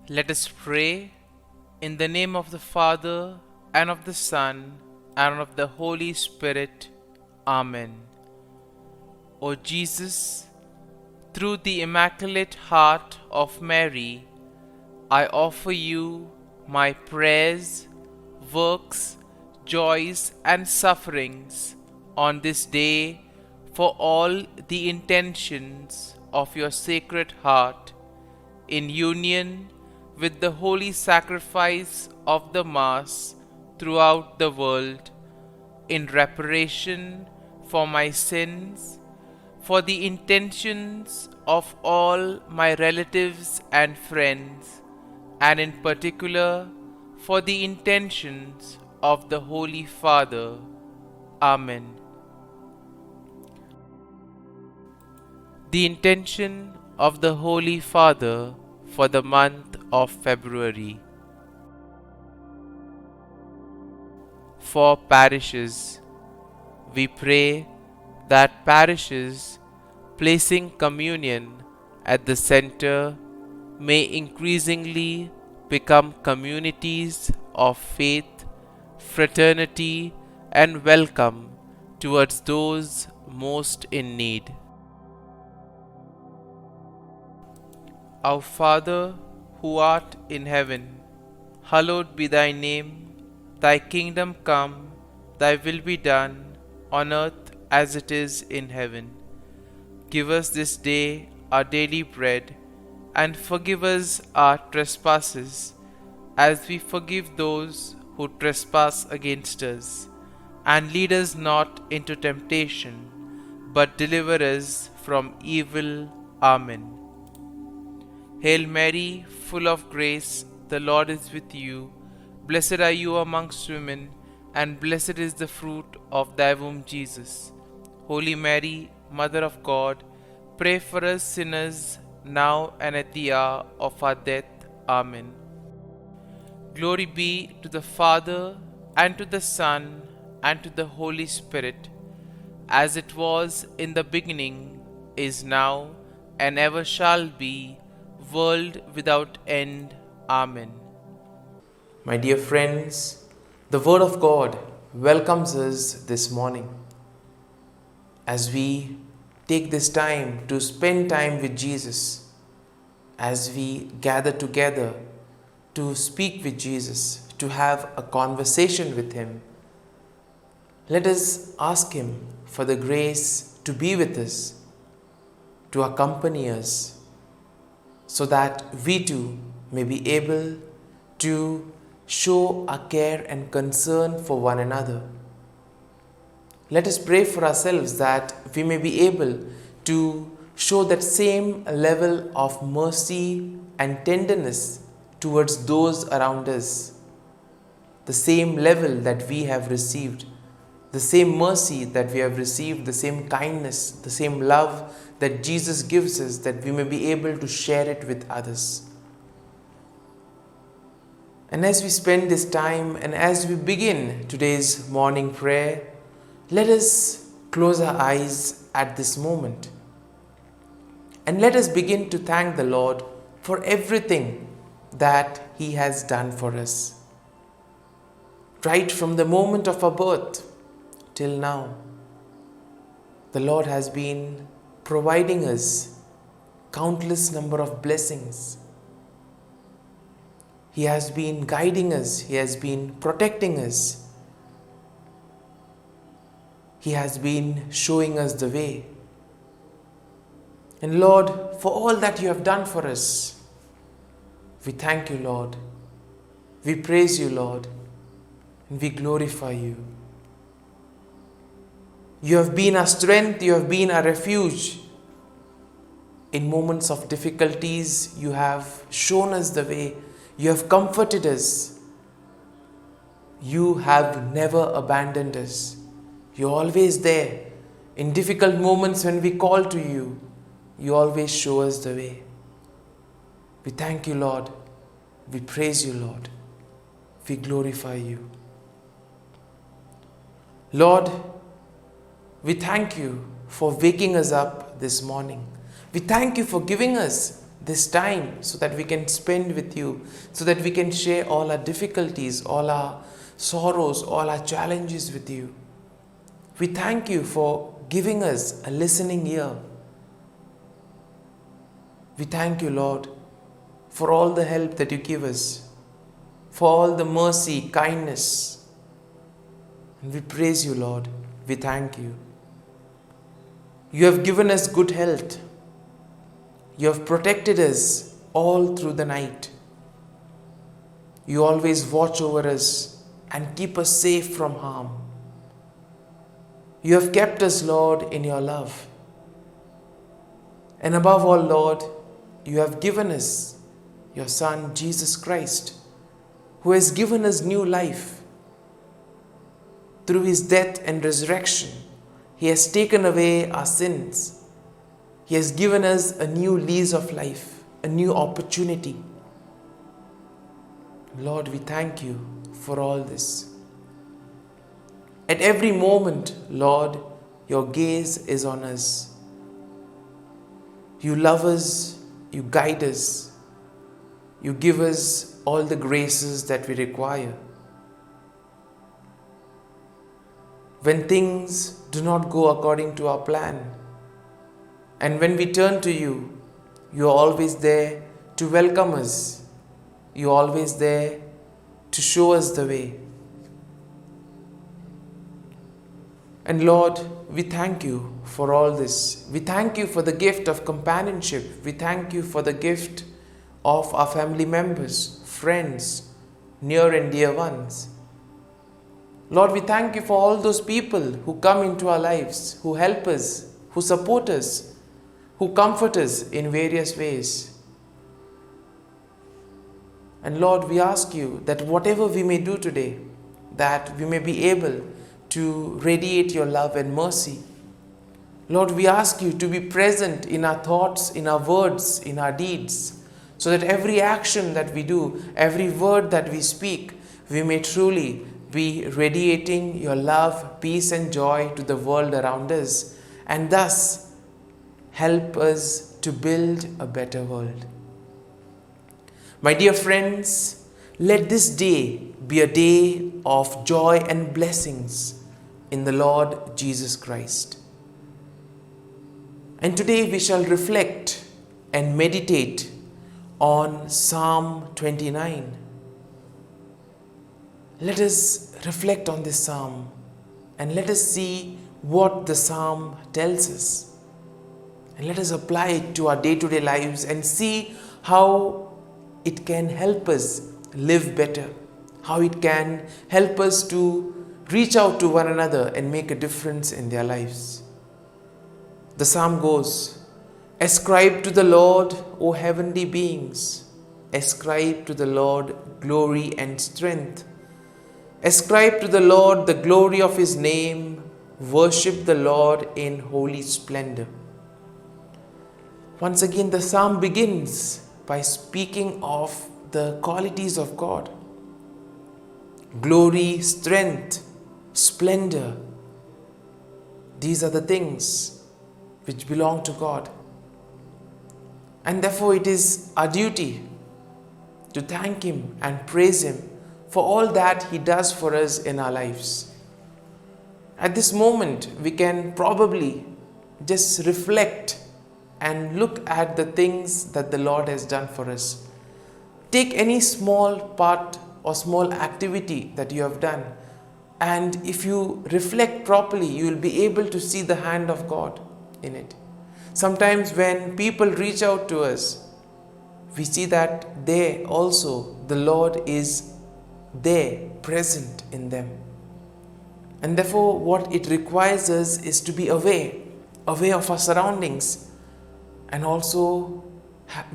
Let us pray in the name of the Father, and of the Son, and of the Holy Spirit. Amen. O Jesus, through the Immaculate Heart of Mary, I offer you my prayers, works, joys, and sufferings on this day for all the intentions of your Sacred Heart, in union with the holy sacrifice of the Mass throughout the world, in reparation for my sins, for the intentions of all my relatives and friends, and in particular for the intentions of the Holy Father. Amen. The intention of the Holy Father for the month of February. For parishes, we pray that parishes placing communion at the center may increasingly become communities of faith, fraternity, and welcome towards those most in need. Our Father, who art in heaven, hallowed be thy name. Thy kingdom come, thy will be done, on earth as it is in heaven. Give us this day our daily bread, and forgive us our trespasses, as we forgive those who trespass against us. And lead us not into temptation, but deliver us from evil. Amen. Hail Mary, full of grace, the Lord is with you. Blessed are you amongst women, and blessed is the fruit of thy womb, Jesus. Holy Mary, Mother of God, pray for us sinners, now and at the hour of our death. Amen. Glory be to the Father, and to the Son, and to the Holy Spirit, as it was in the beginning, is now, and ever shall be, world without end. Amen. My dear friends, the Word of God welcomes us this morning. As we take this time to spend time with Jesus, as we gather together to speak with Jesus, to have a conversation with Him, let us ask Him for the grace to be with us, to accompany us, so that we too may be able to show our care and concern for one another. Let us pray for ourselves that we may be able to show that same level of mercy and tenderness towards those around us, the same level that we have received, the same mercy that we have received, the same kindness, the same love that Jesus gives us, that we may be able to share it with others. And as we spend this time and as we begin today's morning prayer, let us close our eyes at this moment and let us begin to thank the Lord for everything that He has done for us. Right from the moment of our birth till now, the Lord has been providing us countless number of blessings. He has been guiding us. He has been protecting us. He has been showing us the way. And Lord, for all that you have done for us, we thank you, Lord. We praise you, Lord, and we glorify you. You have been our strength, you have been our refuge. In moments of difficulties, you have shown us the way. You have comforted us. You have never abandoned us. You're always there. In difficult moments when we call to you, you always show us the way. We thank you, Lord. We praise you, Lord. We glorify you. Lord, we thank you for waking us up this morning. We thank you for giving us this time so that we can spend with you, so that we can share all our difficulties, all our sorrows, all our challenges with you. We thank you for giving us a listening ear. We thank you, Lord, for all the help that you give us, for all the mercy, kindness. And we praise you, Lord. We thank you. You have given us good health. You have protected us all through the night. You always watch over us and keep us safe from harm. You have kept us, Lord, in your love. And above all, Lord, you have given us your Son, Jesus Christ, who has given us new life. Through his death and resurrection, he has taken away our sins. He has given us a new lease of life, a new opportunity. Lord, we thank you for all this. At every moment, Lord, your gaze is on us. You love us, you guide us, you give us all the graces that we require. When things do not go according to our plan, and when we turn to you, you are always there to welcome us. You are always there to show us the way. And Lord, we thank you for all this. We thank you for the gift of companionship. We thank you for the gift of our family members, friends, near and dear ones. Lord, we thank you for all those people who come into our lives, who help us, who support us, who comfort us in various ways. And Lord, we ask you that whatever we may do today, that we may be able to radiate your love and mercy. Lord, we ask you to be present in our thoughts, in our words, in our deeds, so that every action that we do, every word that we speak, we may truly be radiating your love, peace and joy to the world around us, and thus help us to build a better world. My dear friends, let this day be a day of joy and blessings in the Lord Jesus Christ. And today we shall reflect and meditate on Psalm 29. Let us reflect on this psalm and let us see what the psalm tells us. And let us apply it to our day-to-day lives and see how it can help us live better, how it can help us to reach out to one another and make a difference in their lives. The psalm goes, "Ascribe to the Lord, O heavenly beings. Ascribe to the Lord glory and strength. Ascribe to the Lord the glory of his name. Worship the Lord in holy splendor." Once again, the psalm begins by speaking of the qualities of God. Glory, strength, splendor. These are the things which belong to God. And therefore it is our duty to thank him and praise him for all that he does for us in our lives. At this moment, we can probably just reflect and look at the things that the Lord has done for us. Take any small part or small activity that you have done, and if you reflect properly, you will be able to see the hand of God in it. Sometimes when people reach out to us, we see that they also, the Lord is there, present in them. And therefore, what it requires us is to be aware of our surroundings. And also,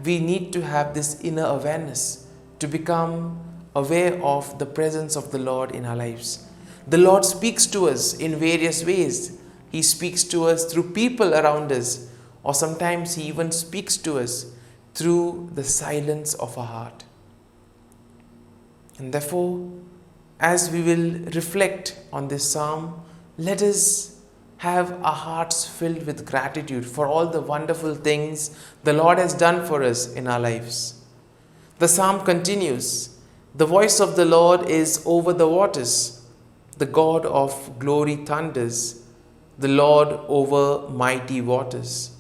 we need to have this inner awareness to become aware of the presence of the Lord in our lives. The Lord speaks to us in various ways. He speaks to us through people around us, or sometimes he even speaks to us through the silence of our heart. And therefore, as we will reflect on this psalm, let us have our hearts filled with gratitude for all the wonderful things the Lord has done for us in our lives. The psalm continues, "The voice of the Lord is over the waters. The God of glory thunders, the Lord over mighty waters.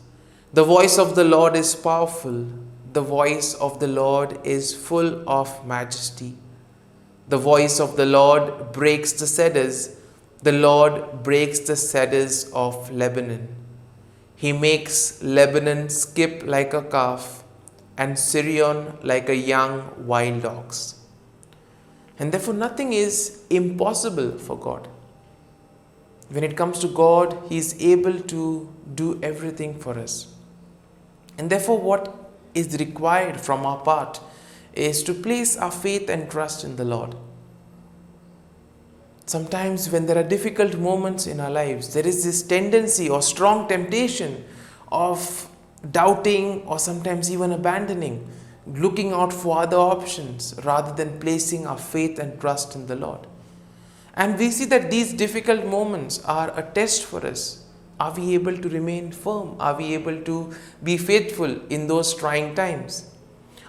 The voice of the Lord is powerful. The voice of the Lord is full of majesty. The voice of the Lord breaks the cedars. The Lord breaks the cedars of Lebanon. He makes Lebanon skip like a calf and Syrian like a young wild ox." And therefore nothing is impossible for God. When it comes to God, He is able to do everything for us. And therefore what is required from our part is to place our faith and trust in the Lord. Sometimes when there are difficult moments in our lives, there is this tendency or strong temptation of doubting or sometimes even abandoning, looking out for other options rather than placing our faith and trust in the Lord. And we see that these difficult moments are a test for us. Are we able to remain firm? Are we able to be faithful in those trying times?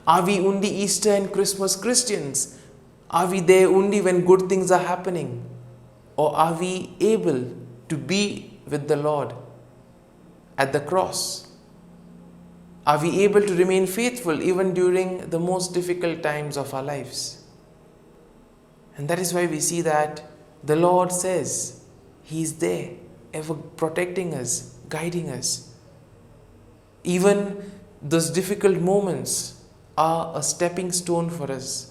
Are we only Easter and Christmas Christians? Are we there only when good things are happening? Or are we able to be with the Lord at the cross? Are we able to remain faithful even during the most difficult times of our lives? And that is why we see that the Lord says He is there, ever protecting us, guiding us. Even those difficult moments are a stepping stone for us.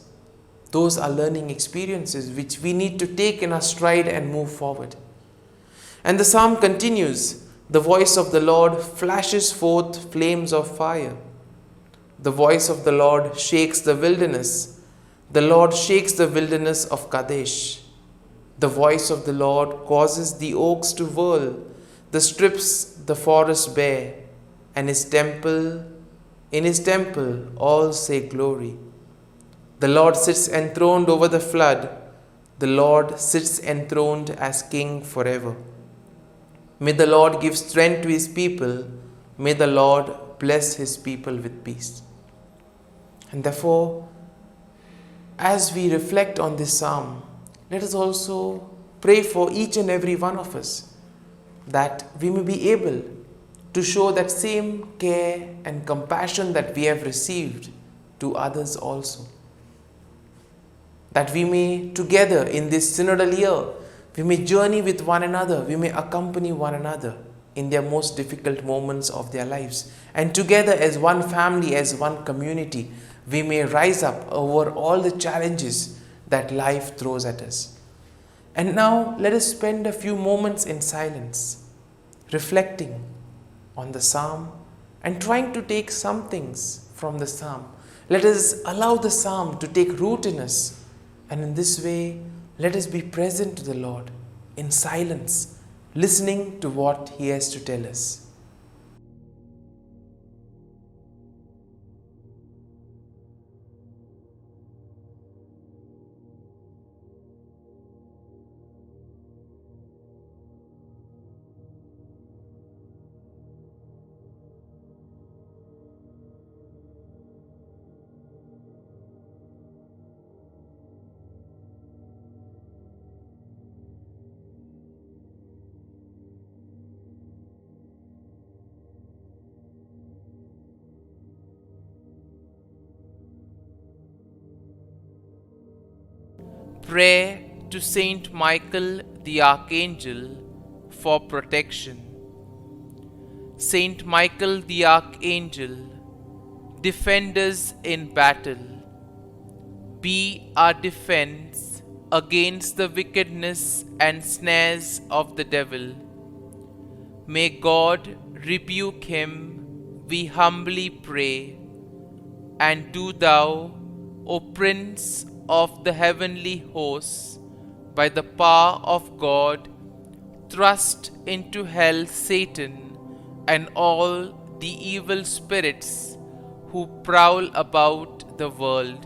Those are learning experiences which we need to take in our stride and move forward. And the psalm continues, "The voice of the Lord flashes forth flames of fire. The voice of the Lord shakes the wilderness. The Lord shakes the wilderness of Kadesh. The voice of the Lord causes the oaks to whirl, the strips the forest bare, and in his temple all say glory. The Lord sits enthroned over the flood. The Lord sits enthroned as King forever. May the Lord give strength to His people. May the Lord bless His people with peace." And therefore, as we reflect on this psalm, let us also pray for each and every one of us that we may be able to show that same care and compassion that we have received to others also. That we may together in this synodal year, we may journey with one another, we may accompany one another in their most difficult moments of their lives. And together as one family, as one community, we may rise up over all the challenges that life throws at us. And now let us spend a few moments in silence, reflecting on the psalm and trying to take some things from the psalm. Let us allow the psalm to take root in us. And in this way, let us be present to the Lord in silence, listening to what He has to tell us. Prayer to Saint Michael the Archangel for protection. Saint Michael the Archangel, defend us in battle. Be our defense against the wickedness and snares of the devil. May God rebuke him, we humbly pray. And do thou, O Prince of the heavenly hosts, by the power of God, thrust into hell Satan and all the evil spirits who prowl about the world,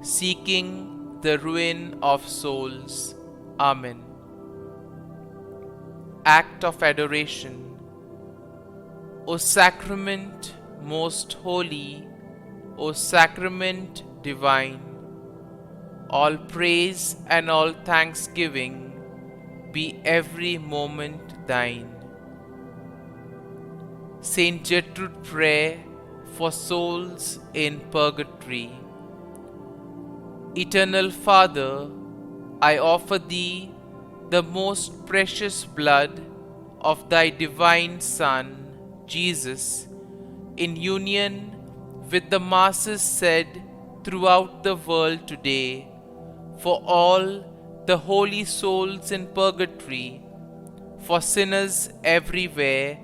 seeking the ruin of souls. Amen. act of adoration. O sacrament most holy, O sacrament divine, all praise and all thanksgiving be every moment thine. Saint Gertrude Prayer for souls in purgatory. Eternal Father, I offer Thee the most precious blood of Thy divine Son, Jesus, in union with the masses said throughout the world today, for all the holy souls in purgatory, for sinners everywhere,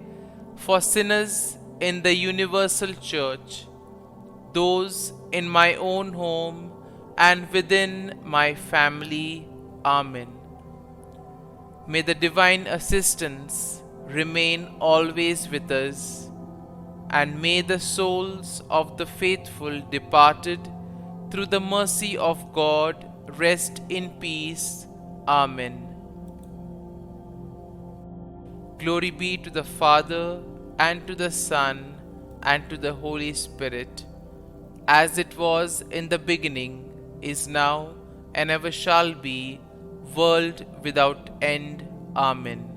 for sinners in the universal church, those in my own home and within my family. Amen. May the divine assistance remain always with us, and may the souls of the faithful departed through the mercy of God rest in peace. Amen. Glory be to the Father, and to the Son, and to the Holy Spirit, as it was in the beginning, is now, and ever shall be, world without end. Amen.